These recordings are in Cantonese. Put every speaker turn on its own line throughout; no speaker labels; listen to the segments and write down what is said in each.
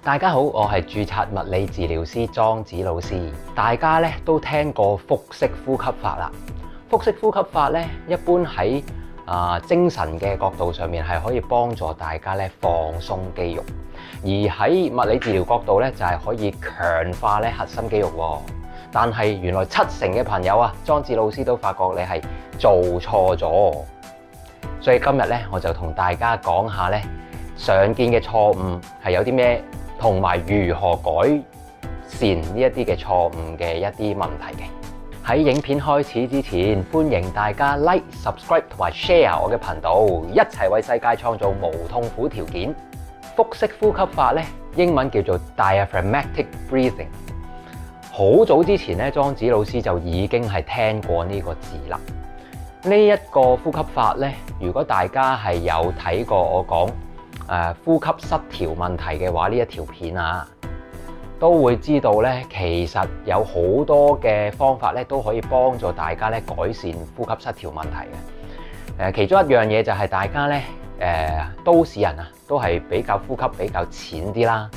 大家好，我係註冊物理治療師莊子老師。大家咧都聽過腹式呼吸法啦。腹式呼吸法咧，一般喺精神嘅角度上面係可以幫助大家咧放鬆肌肉，而喺物理治療角度咧就係可以強化咧核心肌肉喎。但係原來70%嘅朋友啊，莊子老師都發覺你係做錯咗，所以今日咧我就同大家講下咧常見嘅錯誤係有啲咩，同埋如何改善呢一啲嘅錯誤嘅一啲問題嘅。喺影片開始之前，歡迎大家 like、subscribe 同埋 share 我嘅頻道，一齊為世界創造無痛苦條件。腹式呼吸法咧，英文叫做 diaphragmatic breathing。好早之前咧，莊子老師就已經係聽過呢個字啦。呢一個呼吸法咧，如果大家係有睇過我講呼吸失調問題嘅話，呢一條片啊，都會知道咧，其實有好多嘅方法咧，都可以幫助大家咧改善呼吸失調問題嘅。其中一樣嘢就係大家咧都市人啊，都係比較呼吸比較淺啲啦，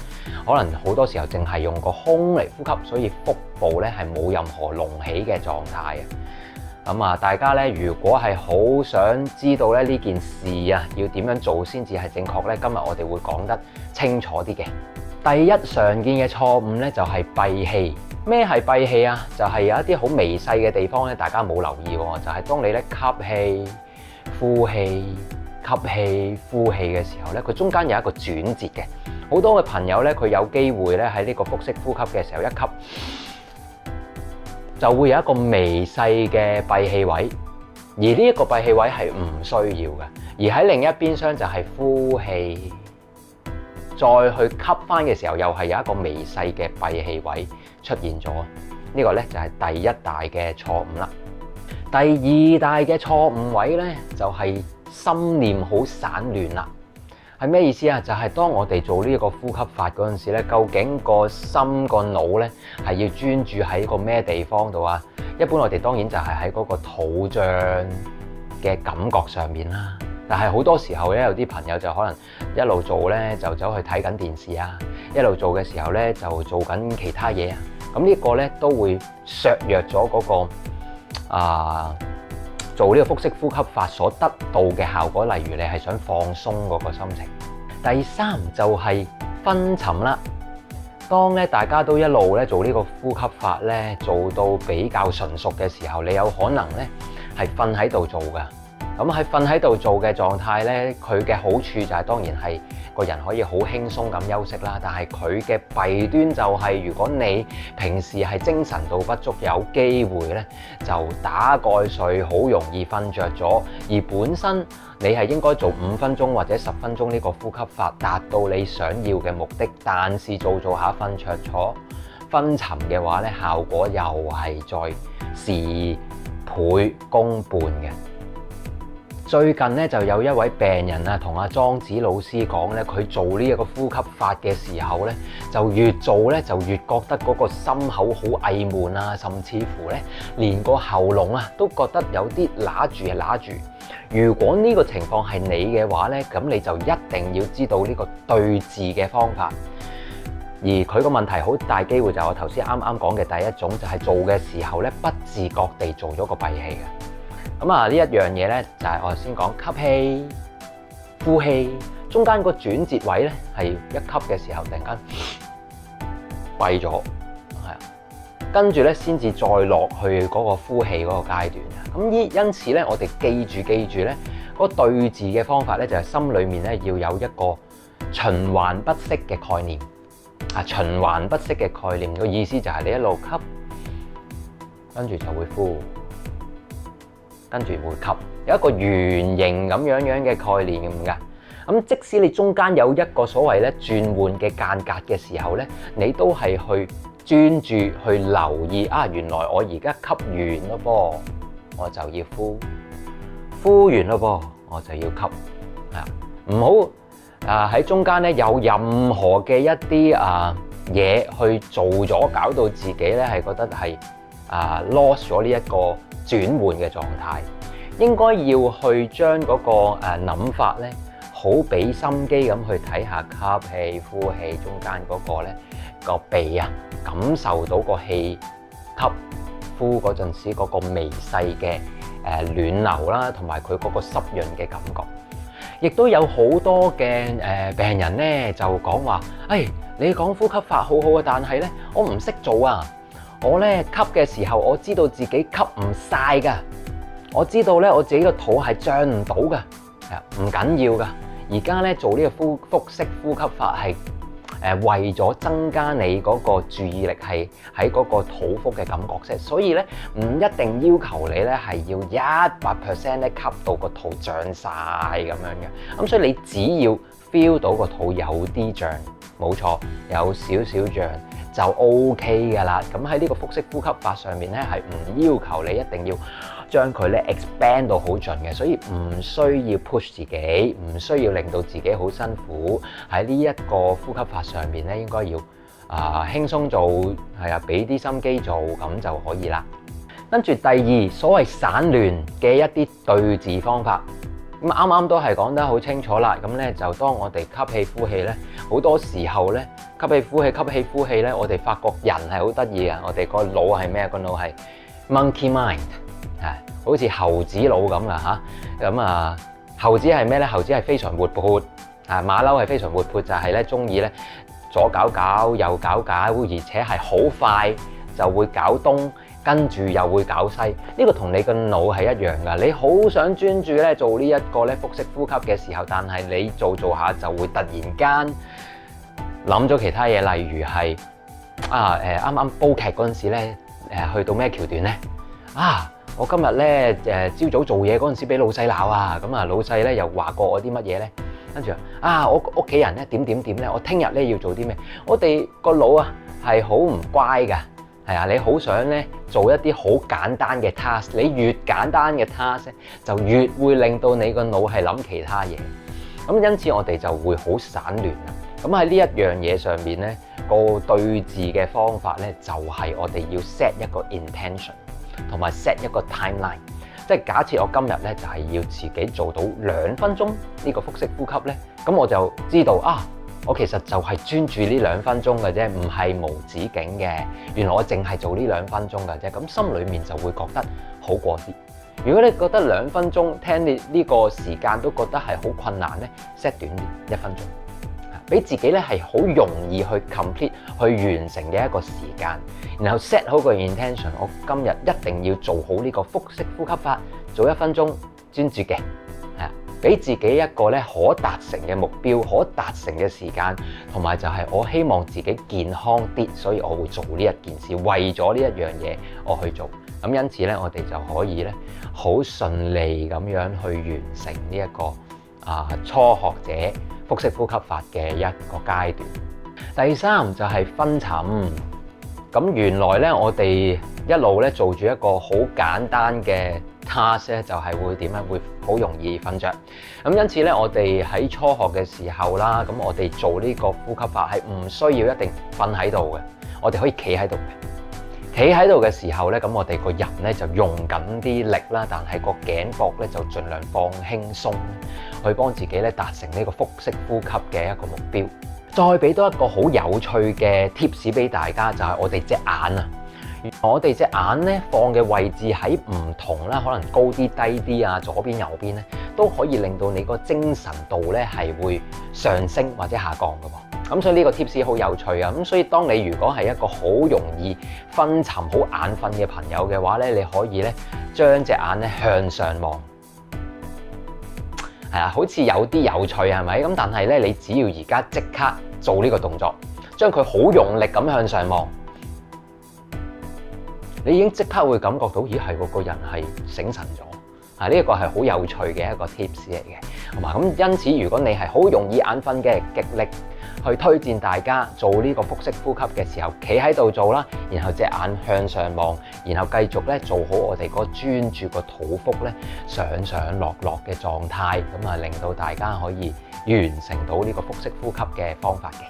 可能好多時候淨係用個胸嚟呼吸，所以腹部咧係冇任何隆起嘅狀態嘅。咁啊，大家咧如果係好想知道咧呢件事啊，要點樣做先至係正確咧，今日我哋會講得清楚啲嘅。第一常見嘅錯誤咧就係閉氣。咩係閉氣啊？就係有一啲好微細嘅地方咧，大家冇留意喎。就係當你咧吸氣、呼氣、吸氣、呼氣嘅時候咧，佢中間有一個轉折嘅。好多嘅朋友咧，佢有機會咧喺呢個腹式呼吸嘅時候一吸，就會有一個微細嘅閉氣位，而呢一個閉氣位係唔需要嘅。而喺另一邊廂就係呼氣，再去吸翻嘅時候，又係有一個微細嘅閉氣位出現咗。呢個咧就係第一大嘅錯誤啦。第二大嘅錯誤位咧就係心念好散亂啦。係咩意思啊？就係當我哋做呢一個呼吸法嗰陣時咧，究竟個心個腦咧係要專注喺個咩地方度啊？一般我哋當然就係喺嗰個肚脹嘅感覺上面啦。但係好多時候咧，有啲朋友就可能一路做咧就走去睇緊電視啊，一路做嘅時候咧就做緊其他嘢啊。咁呢個咧都會削弱咗嗰個做呢個腹式呼吸法所得到嘅效果，例如你係想放鬆嗰個心情。第三就係昏沉啦。當咧大家都一路咧做呢個呼吸法咧，做到比較純熟嘅時候，你有可能咧係瞓喺度做㗎。咁喺瞓喺度做嘅狀態咧，佢嘅好處就係當然係個人可以好輕鬆咁休息啦。但係佢嘅弊端就係，如果你平時係精神度不足，有機會咧就打蓋睡，好容易瞓着咗。而本身你係應該做5分鐘或者10分鐘呢個呼吸法，達到你想要嘅目的。但是做下瞓着咗，昏沉嘅話咧，效果又係再事倍功半嘅。最近咧就有一位病人啊，同阿莊子老師講咧，佢做呢一個呼吸法嘅時候咧，就越做咧就越覺得嗰個心口好翳悶啊，甚至乎咧連個喉嚨啊都覺得有啲揦住。如果呢個情況係你嘅話咧，咁你就一定要知道呢個對治嘅方法。而佢個問題好大機會就係我頭先啱講嘅第一種，就係做嘅時候咧不自覺地做咗個閉氣嘅。咁呢一樣嘢咧，就係我先講吸氣、呼氣，中間個轉折位咧係一吸嘅時候突然間閉咗，係啊，跟住咧先至再落去嗰個呼氣嗰個階段嘅。咁因此咧，我哋記住咧，嗰對治嘅方法咧就係心裏面咧要有一個循環不息嘅概念。循環不息嘅概念個意思就係你一路吸，跟住就會呼。跟住會吸，有一個圓形咁樣嘅概念㗎。咁即使你中間有一個所謂咧轉換嘅間隔嘅時候咧，你都係去專注去留意原來我而家吸完咯噃，我就要呼，呼完咯噃，我就要吸。唔好喺中間咧有任何嘅一啲嘢去做咗，搞到自己咧係覺得係lost 咗呢一個轉換嘅狀態，應該要去將嗰個諗法咧好俾心機咁去睇下吸氣、呼氣中間嗰個咧個鼻啊，感受到個氣吸呼嗰陣時嗰個微細嘅暖流啦，同埋佢嗰個濕潤嘅感覺。亦都有好多嘅病人咧就講話，你講呼吸法好好啊，但係咧我唔識做啊。我咧吸嘅時候，我知道自己吸唔晒㗎。我知道咧我自己個肚係脹唔到㗎，唔緊要㗎。而家咧做呢個腹式呼吸法係為咗增加你嗰個注意力係喺嗰個肚腹嘅感覺啫，所以咧唔一定要求你咧係要100%咧吸到個肚脹晒咁樣嘅。咁所以你只要 feel 到個肚有啲脹，冇錯，有少少脹就 OK 㗎啦。咁喺呢個腹式呼吸法上面咧係唔要求你一定要將佢咧 expand 到好盡嘅，所以唔需要 push 自己，唔需要令到自己好辛苦。喺呢一個呼吸法上面咧，應該要輕鬆做，係啊，俾啲心機做咁就可以啦。跟住第二，所謂散亂嘅一啲對治方法，咁啱啱都係講得好清楚啦。咁咧就當我哋吸氣呼氣咧，好多時候咧吸氣呼氣吸氣呼氣咧，我哋發覺人係好得意啊！我哋個腦係咩？個腦係 monkey mind。好似猴子腦咁啊嚇，咁猴子係咩咧？猴子係非常活潑，馬騮係非常活潑，就係咧中意咧左搞搞右搞搞，而且係好快就會搞東，跟住又會搞西。呢個同你個腦係一樣噶。你好想專注咧做呢一個咧腹式呼吸嘅時候，但係你做下就會突然間諗咗其他嘢，例如係啱啱煲劇嗰陣時咧去到咩橋段咧我今日咧朝早做嘢嗰陣時俾老細鬧啊，咁老細咧又話過我啲乜嘢咧？跟住我屋企人咧點咧？我聽日咧要做啲咩？我哋個腦係好唔乖㗎，係啊！你好想咧做一啲好簡單嘅 task， 你越簡單嘅 task 咧就越會令到你個腦係諗其他嘢。咁因此我哋就會好散亂啦。咁喺呢一樣嘢上面咧，個對治嘅方法咧就係我哋要 set 一個 intention。同埋 set 一個 timeline， 即係假設我今日咧就係要自己做到2分鐘呢個腹式呼吸咧，咁我就知道我其實就係專注呢2分鐘嘅啫，唔係無止境嘅。原來我淨係做呢2分鐘嘅啫，咁心裡面就會覺得好過啲。如果你覺得2分鐘聽你呢個時間都覺得係好困難咧，set 短啲1分鐘。俾自己咧係好容易去 complete 去完成嘅一個時間，然後 set 好個 intention， 我今日一定要做好呢個腹式呼吸法，做1分鐘專注嘅，俾自己一個咧可達成嘅目標，可達成嘅時間，同埋就係我希望自己健康啲，所以我會做呢一件事，為咗呢一樣嘢我去做。咁因此咧，我哋就可以咧好順利咁樣去完成呢一個初學者腹式呼吸法嘅一個階段。第三就係昏沉。咁原來咧，我哋一路咧做住一個好簡單嘅 task 咧，就係會點咧？會好容易瞓着。咁因此咧，我哋喺初學嘅時候啦，咁我哋做呢個呼吸法係唔需要一定瞓喺度嘅，我哋可以企喺度嘅。企喺度嘅時候咧，咁我哋個人咧就用緊啲力啦，但係個頸膊咧就盡量放輕鬆，去幫自己咧達成呢個腹式呼吸嘅一個目標。再俾多一個好有趣嘅 tips 俾大家，就係我哋隻眼啊。我哋隻眼咧放嘅位置喺唔同啦，可能高啲、低啲啊，左邊、右邊咧，都可以令到你個精神度咧係會上升或者下降㗎喎。咁所以呢個 tips 好有趣啊！咁所以當你如果係一個好容易昏沉、好眼瞓嘅朋友嘅話咧，你可以咧將隻眼咧向上望，係啊，好似有啲有趣係咪？咁但係咧，你只要而家即刻做呢個動作，將佢好用力咁向上望，你已經即刻會感覺到，咦係喎，個人係醒神咗。呢一個係好有趣嘅一個 tips 嚟嘅，同埋咁因此，如果你係好容易眼瞓嘅，極力去推薦大家做呢個腹式呼吸嘅時候，企喺度做啦，然後隻眼向上望，然後繼續咧做好我哋個專注個肚腹咧上上落落嘅狀態，咁啊令到大家可以完成到呢個腹式呼吸嘅方法嘅。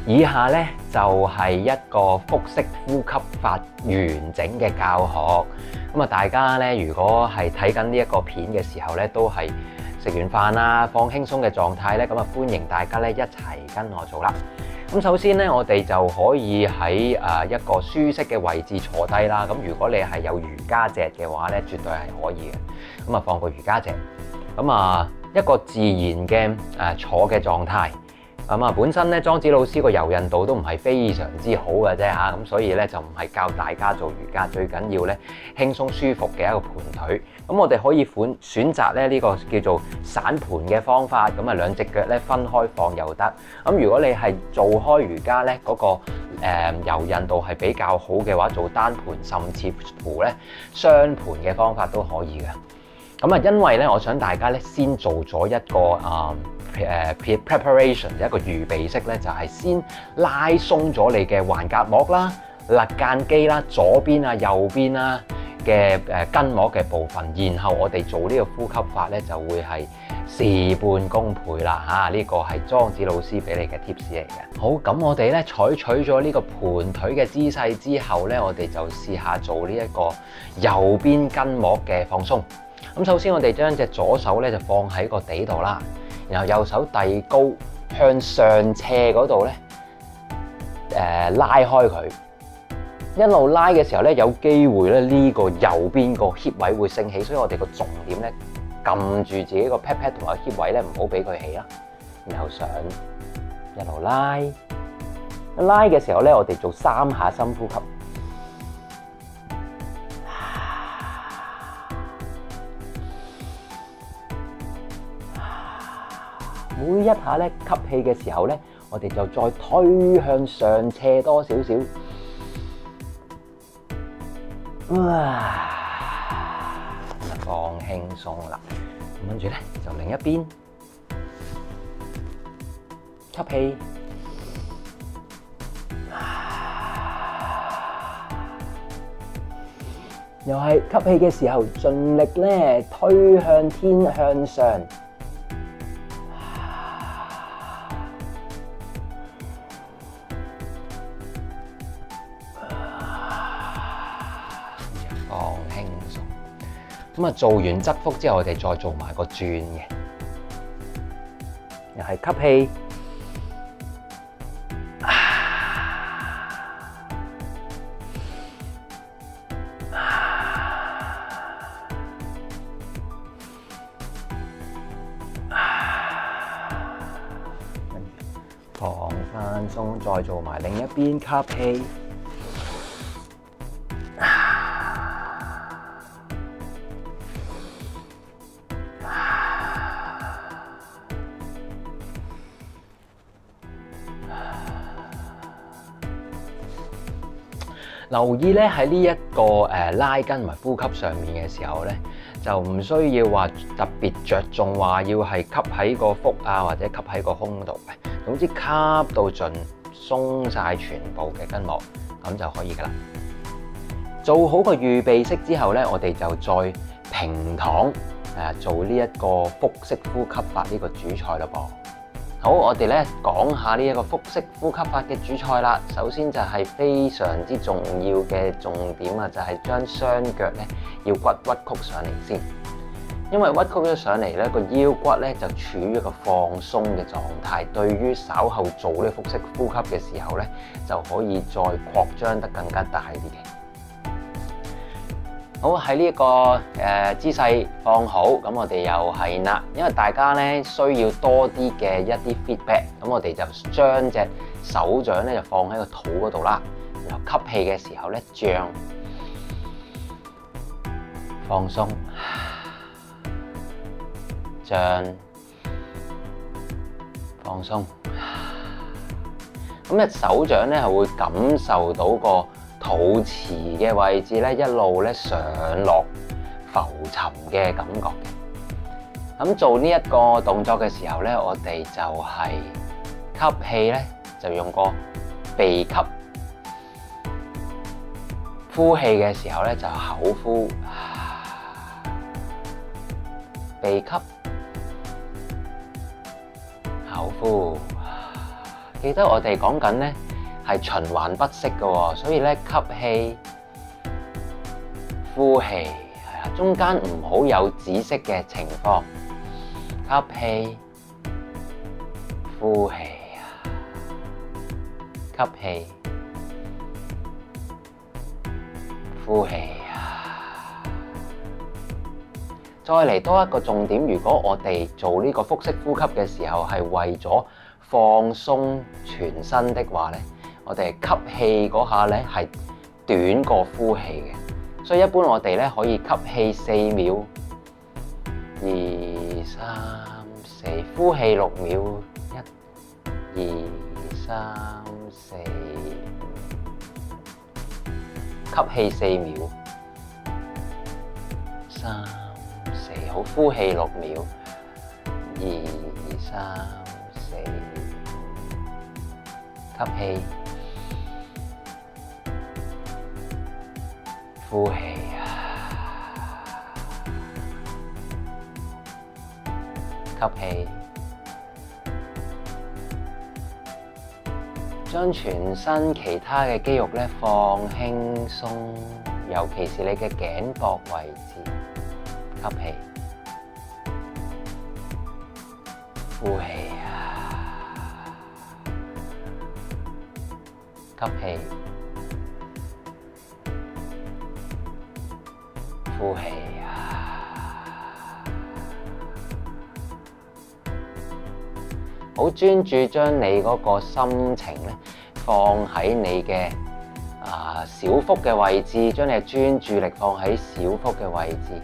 以下咧就係一個腹式呼吸法完整嘅教學。咁啊，大家咧如果係睇緊呢一個片嘅時候咧，都係食完飯啦，放輕鬆嘅狀態咧，咁啊歡迎大家咧一齊跟我做啦。咁首先咧，我哋就可以喺一個舒適嘅位置坐低啦。咁如果你係有瑜伽席嘅話咧，絕對係可以嘅。咁啊放個瑜伽席，咁啊一個自然嘅坐嘅狀態。咁啊本身咧莊子老師個柔韌度都唔係非常之好嘅啫嚇，咁所以咧就唔係教大家做瑜伽，最緊要咧輕鬆舒服嘅一個盤腿。咁我哋可以選擇咧呢個叫做散盤嘅方法，咁啊兩隻腳咧分開放又得。咁如果你係做開瑜伽咧，嗰個柔韌度係比較好嘅話，做單盤甚至乎咧雙盤嘅方法都可以嘅。咁啊，因為咧，我想大家咧先做咗一個preparation 一個預備式咧，就係先拉鬆咗你嘅橫膈膜啦、肋間肌啦、左邊啊、右邊啦嘅筋膜嘅部分，然後我哋做呢個呼吸法咧，就會係事半功倍啦嚇！呢個係莊子老師俾你嘅 tips 嚟嘅。好，咁我哋咧採取咗呢個盤腿嘅姿勢之後咧，我哋就試下做呢一個右邊筋膜嘅放鬆。咁首先我哋將隻左手咧就放喺個地度啦，然後右手遞高向上斜嗰度咧拉開佢，一路拉嘅時候咧有機會咧呢個右邊個 hip 位會升起，所以我哋個重點咧撳住自己個 pat pat 同埋 hip 位咧唔好俾佢起啦，然後上一路拉，拉嘅時候咧我哋做3下深呼吸。每一下咧吸氣嘅時候咧，我哋就再推向上斜多少少，放輕鬆啦。咁跟住咧就另一邊吸氣，又係吸氣嘅時候，盡力咧推向天向上。放輕鬆，咁啊做完側腹之後，我哋再做埋個轉嘅，又係吸氣，放翻鬆，再做埋另一邊吸氣。留意咧喺呢一個拉筋同埋呼吸上面嘅時候咧，就唔需要話特別着重話要係吸喺個腹啊，或者吸喺個胸度嘅。總之吸到盡，鬆晒全部嘅筋膜，咁就可以噶啦。做好個預備式之後咧，我哋就再平躺做呢一個腹式呼吸法呢個主菜咯噃。好，我哋咧講下呢一個腹式呼吸法嘅主菜啦。首先就係非常之重要嘅重點啊，就係將雙腳咧要屈曲上嚟先。因為屈曲咗上嚟咧，個腰骨咧就處於一個放鬆嘅狀態，對於稍後做呢個腹式呼吸嘅時候咧，就可以再擴張得更加大啲嘅。好，喺呢一個姿勢放好，咁我哋又係啦，因為大家咧需要多啲嘅一啲 feedback，咁我哋就將隻手掌咧就放喺個肚嗰度啦，然後吸氣嘅時候咧脹，放鬆，脹，放鬆，咁隻手掌咧係會感受到個肚臍嘅位置咧，一路咧上落浮沉嘅感覺嘅。咁做呢一個動作嘅時候咧，我哋就係吸氣咧，就用個鼻吸；呼氣嘅時候咧，就口呼。鼻吸，口呼。記得我哋講緊咧，係循環不息嘅喎，所以咧吸氣、呼氣，係啦，中間唔好有止息嘅情況。吸氣，呼氣，吸氣，呼氣。再嚟多一個重點，如果我哋做呢個腹式呼吸嘅時候係為咗放鬆全身的話咧，我哋吸氣嗰下咧係短過呼氣嘅，所以一般我哋咧可以吸氣4秒，2、3、4，呼氣6秒，1、2、3、4，吸氣4秒，3、4，好，呼氣6秒，2、3、4，吸氣，呼氣，吸氣，將全身其他嘅肌肉咧放輕鬆，尤其是你嘅頸膊位置。吸氣，呼氣，吸氣，呼氣。好專注將你嗰個心情咧放喺你嘅小腹嘅位置，將你嘅專注力放喺小腹嘅位置。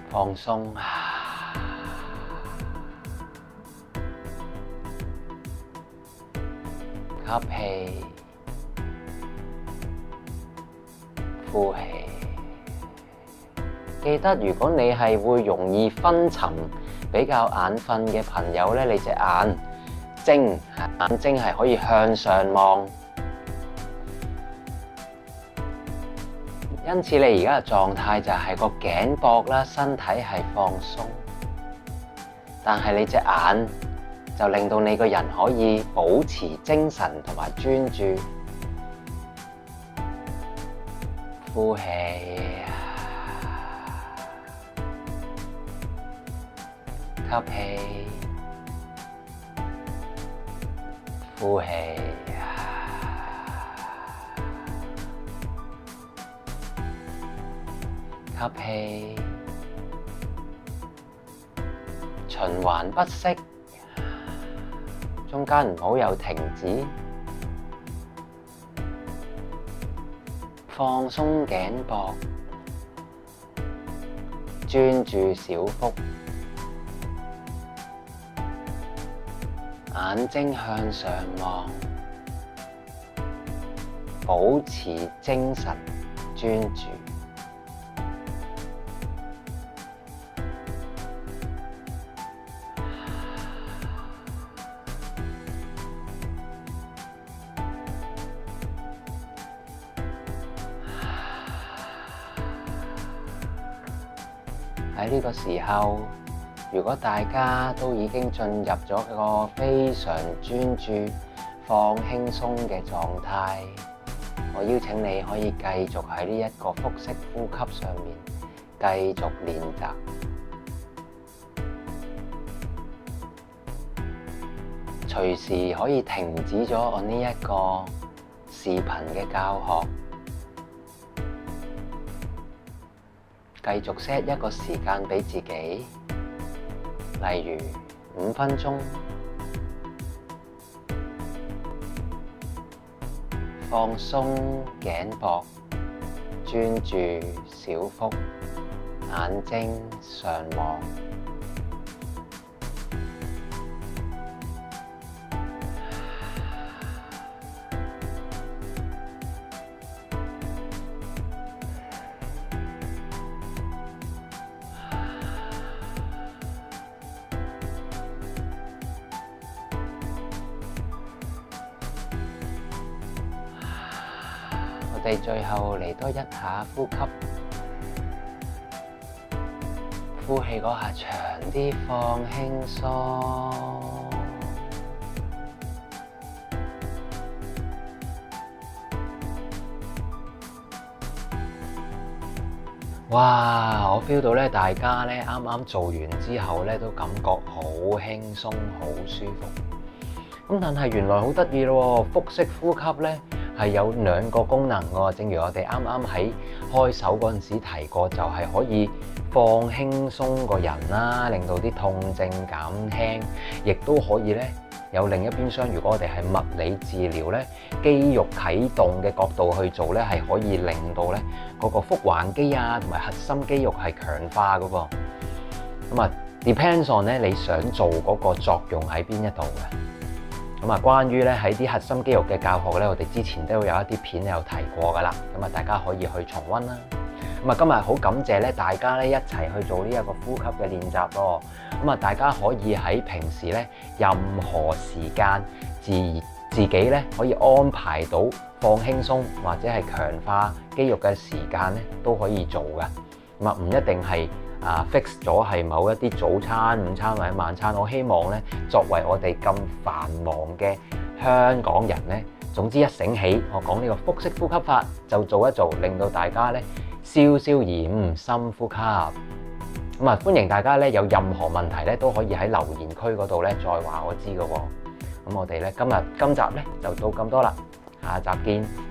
放鬆，吸氣，呼氣。記得，如果你係會容易昏沉、比較眼瞓嘅朋友咧，你隻眼睛係可以向上望。因此，你而家嘅狀態就係個頸膊啦，身體係放鬆，但係你隻眼就令到你個人可以保持精神同埋專注。呼氣，吸氣，呼氣。吸氣，循環不息，中間唔好有停止，放鬆頸膊，專注小腹，眼睛向上望，保持精神專注。喺呢個時候，如果大家都已經進入咗一個非常專注、放輕鬆嘅狀態，我邀請你可以繼續喺呢一個腹式呼吸上面繼續練習。隨時可以停止咗我呢一個視頻嘅教學。繼續 set 一個時間俾自己，例如5分鐘，放鬆頸膊，專注小腹，眼睛上望。我哋最後嚟多一下呼吸，呼氣嗰下長啲，放輕鬆，哇！我 feel 到咧，大家咧啱啱做完之後咧，都感覺好輕鬆、好舒服。咁但係原來好得意咯，腹式呼吸咧係有兩個功能喎。正如我哋啱啱喺開手嗰陣時提過，就係可以放輕鬆個人啦，令到啲痛症減輕，亦都可以咧有另一邊廂。如果我哋係物理治療咧，肌肉啟動嘅角度去做咧，係可以令到咧嗰個腹橫肌啊同埋核心肌肉係強化嗰個。咁啊 depends on 咧你想做嗰個作用喺邊一度嘅。咁啊，關於咧喺啲核心肌肉嘅教學咧，我哋之前都有一啲片有提過噶啦。咁啊，大家可以去重溫啦。咁啊，今日好感謝咧大家咧一齊去做呢一個呼吸嘅練習咯。咁啊，大家可以喺平時咧任何時間自己咧可以安排到放輕鬆或者係強化肌肉嘅時間咧都可以做嘅。咁啊，唔一定係fix 咗係某一啲早餐、午餐或者晚餐。我希望咧作為我哋咁繁忙嘅香港人咧，總之一醒起我講呢個腹式呼吸法就做一做，令到大家咧消消炎、深呼吸。咁啊，歡迎大家咧有任何問題咧都可以喺留言區嗰度咧再話我知嘅喎。咁我哋咧今集咧就到咁多啦，下集見。